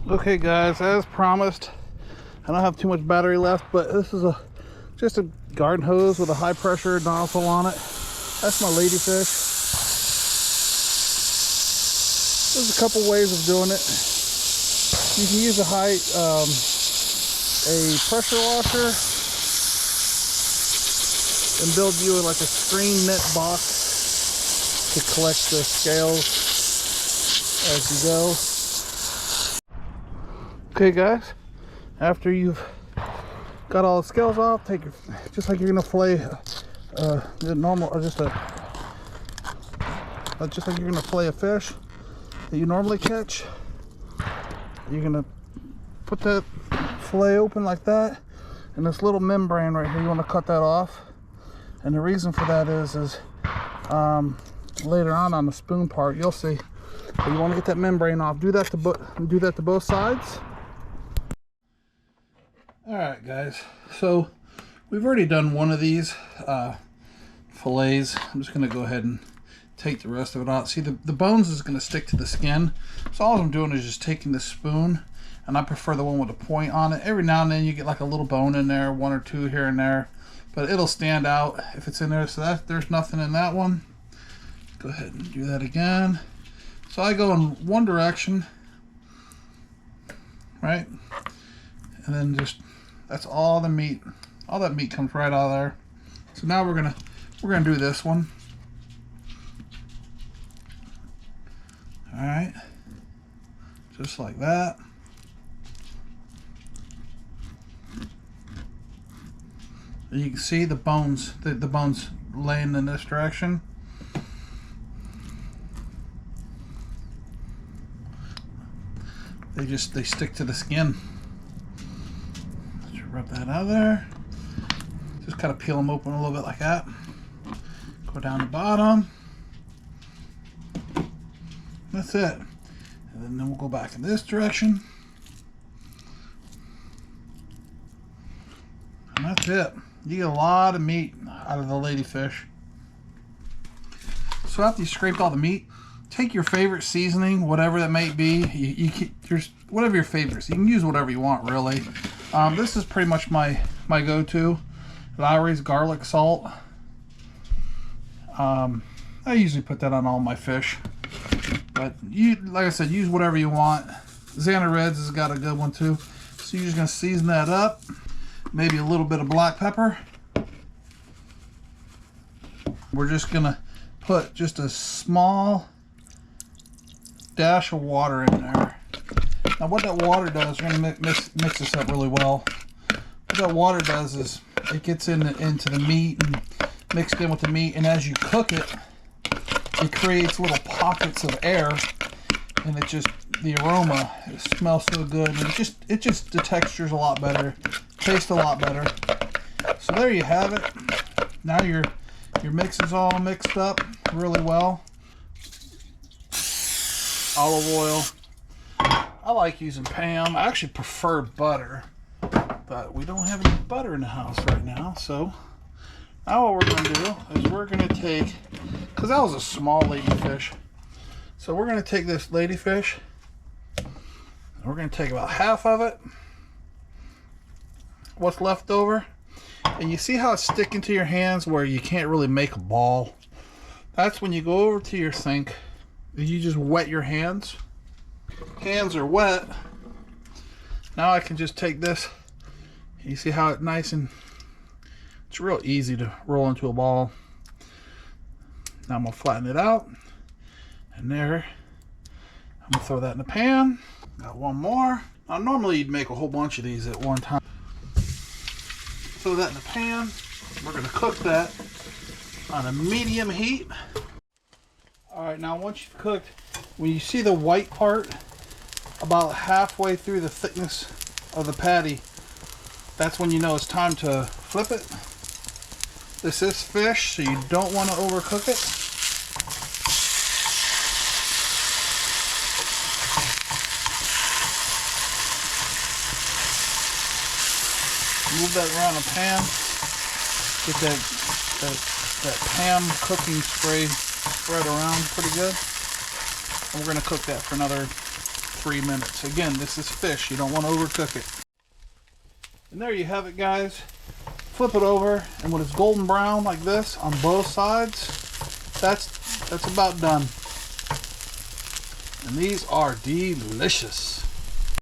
Okay guys, as promised, I don't have too much battery left, but this is just a garden hose with a high pressure nozzle on it. That's my ladyfish. There's a couple ways of doing it. You can use a pressure washer and build you like a screen net box to collect the scales as you go. Okay guys, after you've got all the scales off, take your, just like you're gonna fillet the normal, or just like you're gonna fillet a fish that you normally catch. You're gonna put that fillet open like that, and this little membrane right here, you want to cut that off. And the reason for that is later on the spoon part, you'll see. But you want to get that membrane off. Do that to both sides. Alright guys, so we've already done one of these fillets. I'm just going to go ahead and take the rest of it out. See, the bones is going to stick to the skin. So all I'm doing is just taking the spoon, and I prefer the one with a point on it. Every now and then you get like a little bone in there, one or two here and there, but it'll stand out if it's in there. So there's nothing in that one. Go ahead and do that again. So I go in one direction, right? And then just, that's all the meat. All that meat comes right out of there. So now we're gonna do this one. All right, just like that. And you can see the bones, the bones laying in this direction. They stick to the skin. Just rub that out of there. Just kind of peel them open a little bit like that. Go down the bottom. That's it. And then we'll go back in this direction. And that's it. You get a lot of meat out of the ladyfish. So after you scraped all the meat, take your favorite seasoning, whatever that may be. There's whatever your favorites. You can use whatever you want, really. This is pretty much my go-to. Lowry's garlic salt. I usually put that on all my fish. But like I said, use whatever you want. Xana Reds has got a good one too. So you're just gonna season that up. Maybe a little bit of black pepper. We're just gonna put just a small dash of water in there. Now what that water does, we're gonna mix this up really well. What that water does is it gets into the meat and mixed in with the meat, and as you cook it, it creates little pockets of air, and the aroma, it smells so good, and it just the texture's a lot better, tastes a lot better. So there you have it. Now your mix is all mixed up really well. Olive oil. I like using Pam. I actually prefer butter, but we don't have any butter in the house right now. So now what we're going to do is we're going to take, because that was a small ladyfish, so we're going to take this ladyfish, and we're going to take about half of it, what's left over, and you see how it's sticking to your hands where you can't really make a ball. That's when you go over to your sink, you just wet your hands. Hands are wet. Now I can just take this. You see how it's nice and it's real easy to roll into a ball. Now I'm gonna flatten it out, and there, I'm gonna throw that in the pan. Got one more. Now normally you'd make a whole bunch of these at one time. Throw that in the pan. We're gonna cook that on a medium heat. All right, now once you've cooked, when you see the white part about halfway through the thickness of the patty, that's when you know it's time to flip it. This is fish, so you don't want to overcook it. Move that around the pan. Get that Pam cooking spray spread around pretty good. And we're going to cook that for another 3 minutes. Again, this is fish. You don't want to overcook it. And there you have it, guys. Flip it over, and when it's golden brown like this on both sides, that's about done. And these are delicious.